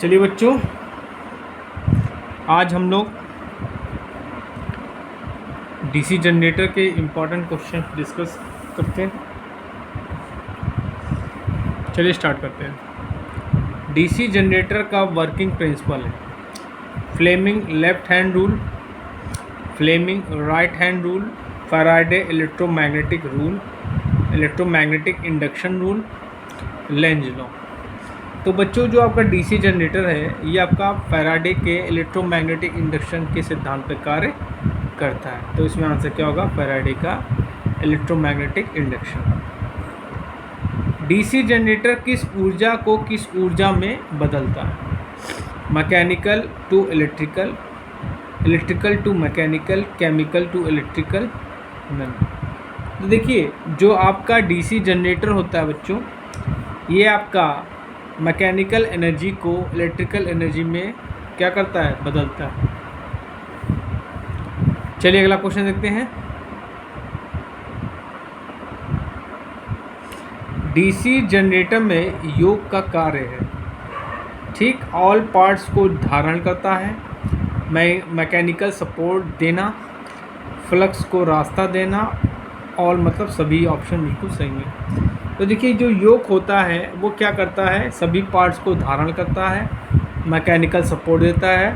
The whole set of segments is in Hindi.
चलिए बच्चों, आज हम लोग डीसी जनरेटर के इम्पॉर्टेंट क्वेश्चन डिस्कस करते हैं। चलिए स्टार्ट करते हैं। डीसी जनरेटर का वर्किंग प्रिंसिपल है Fleming left hand rule, Fleming right hand rule, Faraday electromagnetic rule, electromagnetic induction rule, Lenz law. तो बच्चों, जो आपका डीसी जनरेटर है ये आपका फैराडे के इलेक्ट्रोमैग्नेटिक इंडक्शन के सिद्धांत पर कार्य करता है। तो इसमें आंसर क्या होगा? फैराडे का इलेक्ट्रोमैग्नेटिक इंडक्शन। डीसी जनरेटर किस ऊर्जा को किस ऊर्जा में बदलता है? Mechanical to electrical, electrical to mechanical, chemical to electrical, none. तो देखिए, जो आपका डीसी जनरेटर होता है बच्चों, ये आपका मैकेनिकल एनर्जी को इलेक्ट्रिकल एनर्जी में क्या करता है? बदलता है। चलिए अगला क्वेश्चन देखते हैं। डीसी जनरेटर में योग का कार्य है, ठीक, ऑल पार्ट्स को धारण करता है, मैकेनिकल सपोर्ट देना, फ्लक्स को रास्ता देना, ऑल मतलब सभी ऑप्शन बिल्कुल सही है। तो देखिए, जो योग होता है वो क्या करता है? सभी पार्ट्स को धारण करता है, मैकेनिकल सपोर्ट देता है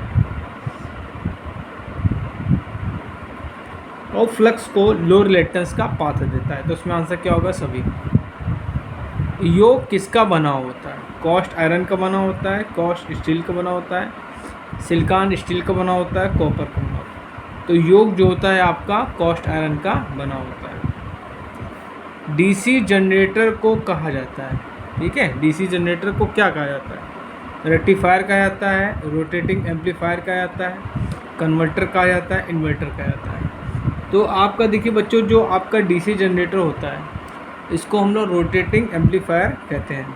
और फ्लक्स को लो रिलेक्टेंस का पाथ देता है। तो उसमें आंसर क्या होगा? सभी। योग किसका बना होता है? कॉस्ट आयरन का बना होता है, कॉस्ट स्टील का बना होता है, सिलिकॉन स्टील का बना होता है, कॉपर का बना होता है। तो योग जो होता है आपका कॉस्ट आयरन का बना होता है। डीसी जनरेटर को कहा जाता है, ठीक है, डीसी जनरेटर को क्या कहा जाता है? रेक्टिफायर कहा जाता है, रोटेटिंग एम्पलीफायर कहा जाता है, कन्वर्टर कहा जाता है, इन्वर्टर कहा जाता है। तो आपका देखिए बच्चों, जो आपका डीसी जनरेटर होता है इसको हम लोग रोटेटिंग एम्पलीफायर कहते हैं।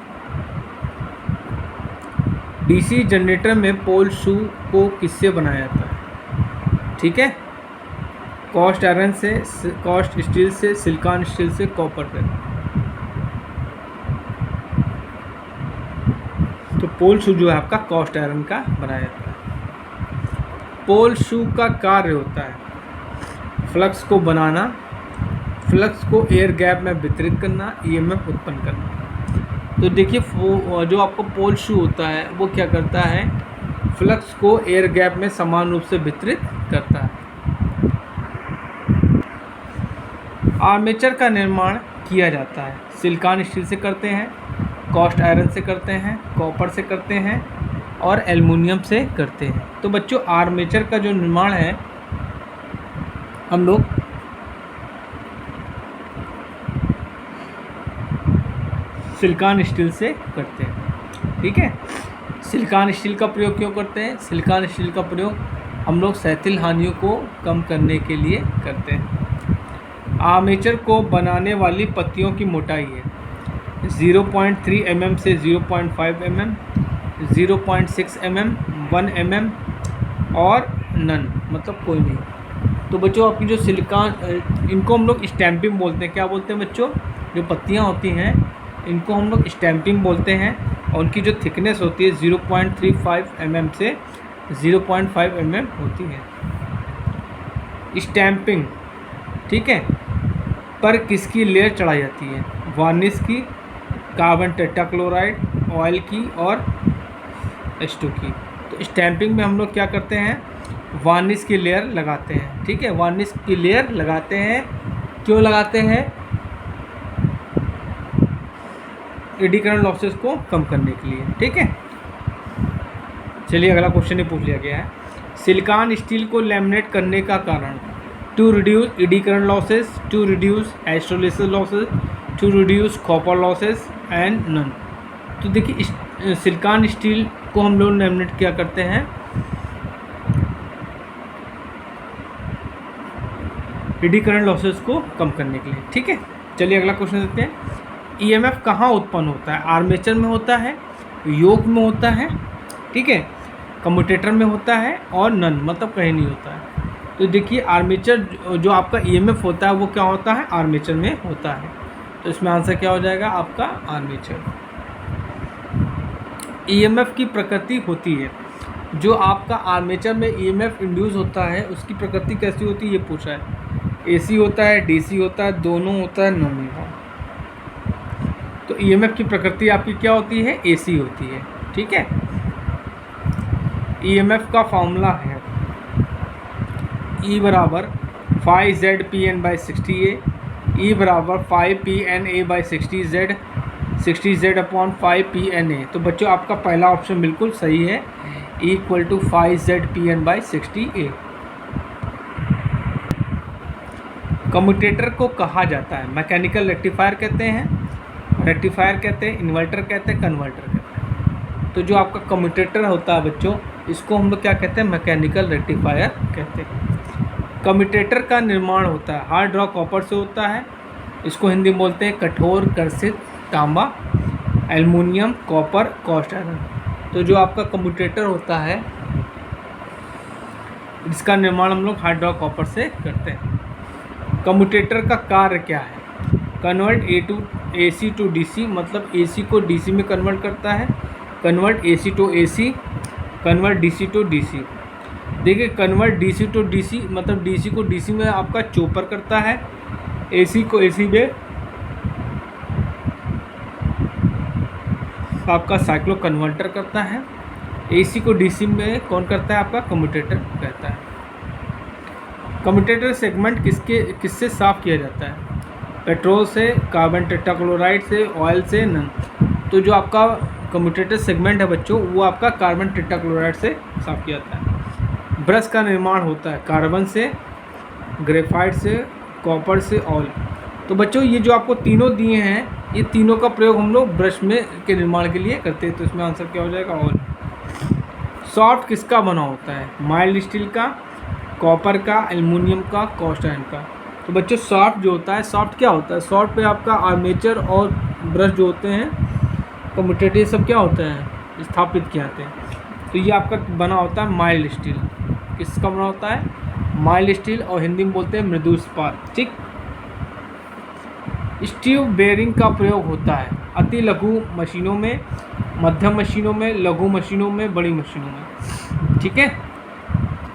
डीसी जनरेटर में पोल शू को किससे बनाया जाता है? ठीक है, कॉस्ट आयरन से, कॉस्ट स्टील से, सिलिकॉन स्टील से, कॉपर से। तो पोल शू जो है आपका कॉस्ट आयरन का बनाया जाता है। पोल शू का कार्य होता है फ्लक्स को बनाना, फ्लक्स को एयर गैप में वितरित करना, ईएमएफ उत्पन्न करना। तो देखिए, जो आपका पोल शू होता है वो क्या करता है? फ्लक्स को एयर गैप में समान रूप से वितरित करता है। आर्मेचर का निर्माण किया जाता है, सिलिकॉन स्टील से करते हैं, कॉस्ट आयरन से करते हैं, कॉपर से करते हैं और एल्युमिनियम से करते हैं। तो बच्चों, आर्मेचर का जो निर्माण है हम लोग सिलिकॉन स्टील से करते हैं, ठीक है। सिलिकॉन स्टील का प्रयोग क्यों करते हैं? सिलिकॉन स्टील का प्रयोग हम लोग सहतील हानियों को कम करने के लिए करते हैं। आर्मेचर को बनाने वाली पत्तियों की मोटाई है 0.3 mm से 0.5 mm, 0.6 mm, 1 mm और नन मतलब कोई नहीं। तो बच्चों, आपकी जो सिलिकॉन, इनको हम लोग स्टैम्पिंग बोलते हैं। क्या बोलते हैं बच्चों? जो पत्तियां होती हैं इनको हम लोग स्टैम्पिंग बोलते हैं और उनकी जो थिकनेस होती है 0.35 mm से 0.5 mm होती है। स्टैम्पिंग, ठीक है, पर किसकी लेयर चढ़ाई जाती है? वार्निश की, कार्बन टेट्राक्लोराइड, ऑयल की और H2 की। तो स्टैम्पिंग में हम लोग क्या करते हैं? वार्निश की लेयर लगाते हैं, ठीक है, वार्निश की लेयर लगाते हैं। क्यों लगाते हैं? एडीकरण लॉसेस को कम करने के लिए, ठीक है। चलिए अगला क्वेश्चन ये पूछ लिया गया है। सिलिकॉन स्टील को लैमिनेट करने का कारण? To reduce eddy current losses, to reduce hysteresis losses, to reduce copper losses and none. तो देखिए, सिलिकॉन स्टील को हम लोग लैमिनेट क्या करते हैं? एडीकरण लॉसेस को कम करने के लिए, ठीक है। चलिए अगला क्वेश्चन देखते हैं। ईएमएफ कहाँ उत्पन्न होता है? आर्मेचर में होता है, योक में होता है, ठीक है, कम्यूटेटर में होता है और नन मतलब कहीं नहीं होता है। तो देखिए, आर्मेचर जो आपका ईएमएफ होता है वो क्या होता है? आर्मेचर में होता है। तो इसमें आंसर क्या हो जाएगा आपका? आर्मेचर। ईएमएफ की प्रकृति होती है, जो आपका आर्मेचर में ईएमएफ इंड्यूस होता है उसकी प्रकृति कैसी होती है ये पूछा है। एसी होता है, डीसी होता है, दोनों होता है, नॉन यूनिफॉर्म। तो ईएमएफ की प्रकृति आपकी क्या होती है? एसी होती है। ठीक है। ईएमएफ का फॉर्मूला है E बराबर 5ZPN/60A, E बराबर 5PNA/60Z, 60Z अपॉन 5PNA। तो बच्चों आपका पहला ऑप्शन बिल्कुल सही है, इक्वल टू 5ZPN/60A। कम्यूटेटर को कहा जाता है, मैकेनिकल रेक्टिफायर कहते हैं, रेक्टिफायर कहते हैं, इन्वर्टर कहते हैं, कन्वर्टर कहते हैं। तो जो आपका कम्यूटेटर होता है बच्चों, इसको हम लोग क्या कहते हैं? मैकेनिकल रेक्टिफायर कहते हैं। कम्यूटेटर का निर्माण होता है हार्ड रॉक कॉपर से होता है, इसको हिंदी में बोलते हैं कठोर कर्षित तांबा, एल्युमिनियम, कॉपर, कास्ट आयरन। तो जो आपका कम्यूटेटर होता है इसका निर्माण हम लोग हार्ड रॉक कॉपर से करते हैं। कम्यूटेटर का कार्य क्या है? कन्वर्ट AC टू DC, मतलब AC को DC में कन्वर्ट करता है, convert AC to AC, convert DC to DC। देखिए कन्वर्ट DC टू DC मतलब DC को DC में आपका चॉपर करता है, AC को AC में आपका साइक्लो कन्वर्टर करता है, AC को DC में कौन करता है? आपका कम्यूटेटर कहता है। कम्यूटेटर सेगमेंट किससे साफ़ किया जाता है? पेट्रोल से, कार्बन टेट्राक्लोराइड से, ऑयल से, नन। तो जो आपका कम्यूटेटर सेगमेंट है बच्चों वो आपका कार्बन टेट्राक्लोराइड से साफ़ किया जाता है। ब्रश का निर्माण होता है कार्बन से, ग्रेफाइट से, कॉपर से, ऑयल। तो बच्चों ये जो आपको तीनों दिए हैं ये तीनों का प्रयोग हम लोग ब्रश में के निर्माण के लिए करते हैं। तो इसमें आंसर क्या हो जाएगा? ऑयल। सॉफ्ट किसका बना होता है? माइल्ड स्टील का, कॉपर का, एल्युमिनियम का, कास्ट आयरन का। तो बच्चों सॉफ्ट जो होता है, सॉफ्ट क्या होता है? सॉफ्ट पे आपका आर्मेचर और ब्रश जो होते हैं कम्यूटेटर ये सब क्या होते हैं? स्थापित किए जाते हैं। तो ये आपका बना होता है माइल्ड स्टील। किसका बना होता है? माइल्ड स्टील, और हिंदी में बोलते हैं मृदु इस्पात। ठीक। स्टीव बेयरिंग का प्रयोग होता है अति लघु मशीनों में, मध्यम मशीनों में, लघु मशीनों में, बड़ी मशीनों में। ठीक है।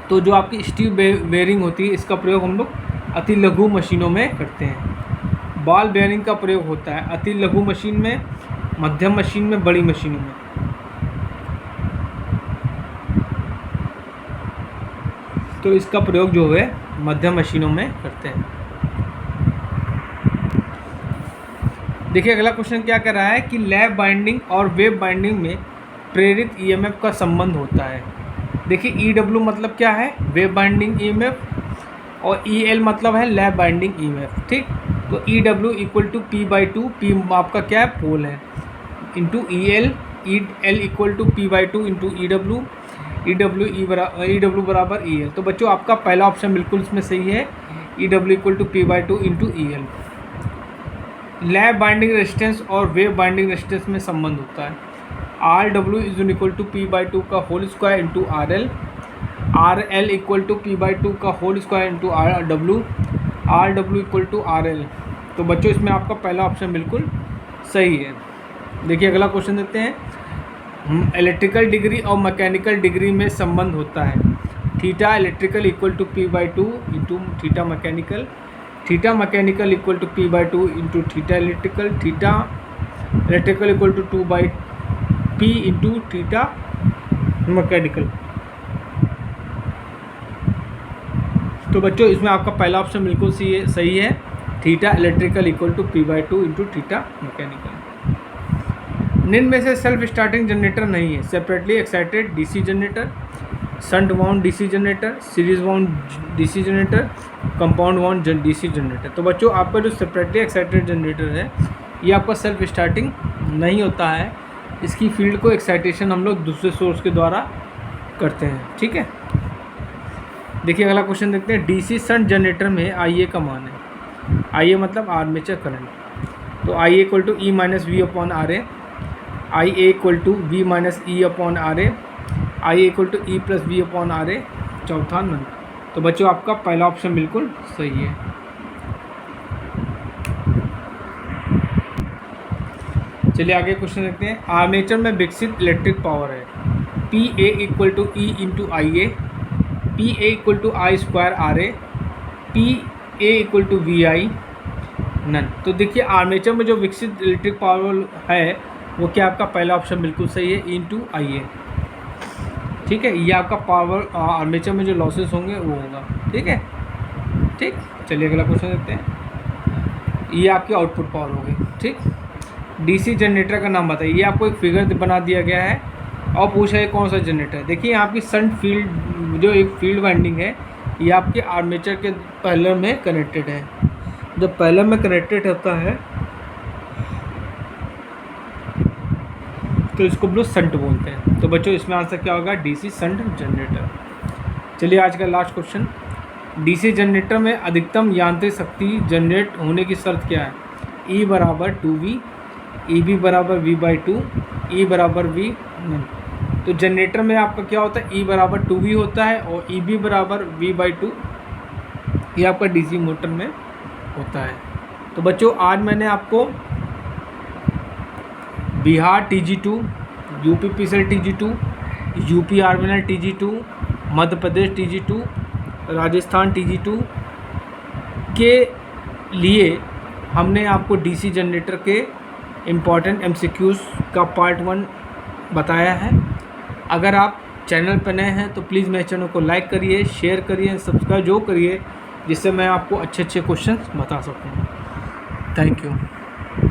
तो जो आपकी स्टीव बेयरिंग होती है इसका प्रयोग हम लोग अति लघु मशीनों में करते हैं। बॉल बेयरिंग का प्रयोग होता है अति लघु मशीन में, मध्यम मशीन में, बड़ी मशीनों में। तो इसका प्रयोग जो है मध्यम मशीनों में करते हैं। देखिए अगला क्वेश्चन क्या कर रहा है कि लैप बाइंडिंग और वेव बाइंडिंग में प्रेरित ईएमएफ का संबंध होता है। देखिए ईडब्ल्यू मतलब क्या है? वेव बाइंडिंग ईएमएफ, और ईएल मतलब है लैप बाइंडिंग ईएमएफ। ठीक। तो EW equal to P/2, P आपका क्या है? पोल है, into EL, L equal to P/2 into EW, EW बराबर ईएल। तो बच्चों आपका पहला ऑप्शन बिल्कुल इसमें सही है, EW equal to P/2 into EL. Lap winding resistance और वेव बाइंडिंग रेजिस्टेंस में संबंध होता है। RW is equal to P/2 का whole square into RL, RL equal to P/2 का whole square into RW, RW equal to RL। तो बच्चों इसमें आपका पहला ऑप्शन बिल्कुल सही है। देखिए अगला क्वेश्चन देते हैं। इलेक्ट्रिकल डिग्री और मैकेनिकल डिग्री में संबंध होता है। Theta electrical equal to P/2 into theta mechanical, theta mechanical equal to P/2 into theta electrical, theta electrical equal to 2/P into theta mechanical. तो बच्चों इसमें आपका पहला ऑप्शन बिल्कुल सही है, theta electrical equal to P/2 into theta mechanical. निम्न में से सेल्फ स्टार्टिंग जनरेटर नहीं है। Separately excited DC generator, shunt wound DC generator, series wound DC generator, compound wound DC generator. तो बच्चों आपका जो सेपरेटली एक्साइटेड जनरेटर है ये आपका सेल्फ स्टार्टिंग नहीं होता है, इसकी फील्ड को एक्साइटेशन हम लोग दूसरे सोर्स के द्वारा करते हैं। ठीक है। देखिए अगला क्वेश्चन देखते हैं। डीसी शंट जनरेटर में IA का मान है। IA मतलब आर्मेचर करंट। तो IA equal to E minus V upon RA, IA equal to V minus E upon RA, IA equal to E plus V upon RA, चौथा नन। तो बच्चों आपका पहला ऑप्शन बिल्कुल सही है। चलिए आगे क्वेश्चन देखते हैं। आर्मेचर में विकसित इलेक्ट्रिक पावर है P A equal to E into I A, P A equal to I square R A, P A equal to V I none. तो देखिए आर्मेचर में जो विकसित इलेक्ट्रिक पावर है वो क्या आपका पहला ऑप्शन बिल्कुल सही है, ई इंटू आई ए। ठीक है, ये आपका पावर आर्मेचर में जो लॉसेस होंगे वो होगा। ठीक है, ठीक। चलिए अगला क्वेश्चन देखते हैं। ये आपकी आउटपुट पावर होगी। ठीक, डीसी जनरेटर का नाम बताइए। ये आपको एक फिगर बना दिया गया है और पूछा है कौन सा जनरेटर है। देखिए यहाँ आपकी शंट फील्ड जो एक फील्ड वाइंडिंग है ये आपके आर्मेचर के पैरेलल में कनेक्टेड है। जब पैरेलल में कनेक्टेड होता है तो इसको हम लोग शंट बोलते हैं। तो बच्चों इसमें आंसर क्या होगा, डीसी शंट जनरेटर। चलिए आज का लास्ट क्वेश्चन। डीसी जनरेटर में अधिकतम यांत्रिक शक्ति जनरेट होने की शर्त क्या है। ई बराबर 2V, ई बी बराबर V/2, ई बराबर V। तो जनरेटर में आपका क्या होता है, ई बराबर 2V होता है और ई बी बराबर V/2। ये आपका डीसी मोटर में होता है। तो बच्चों आज मैंने आपको Bihar TG2, UP PCL TG2, UP आर्मिनल TG2, Madhya Pradesh TG2, Rajasthan TG2 के लिए हमने आपको डीसी जनरेटर के इम्पॉर्टेंट MCQs का पार्ट 1 बताया है। अगर आप चैनल पर नए हैं तो प्लीज़ मेरे चैनल को लाइक करिए, शेयर करिए, सब्सक्राइब जो करिए, जिससे मैं आपको अच्छे अच्छे क्वेश्चंस बता सकूँ। Thank you.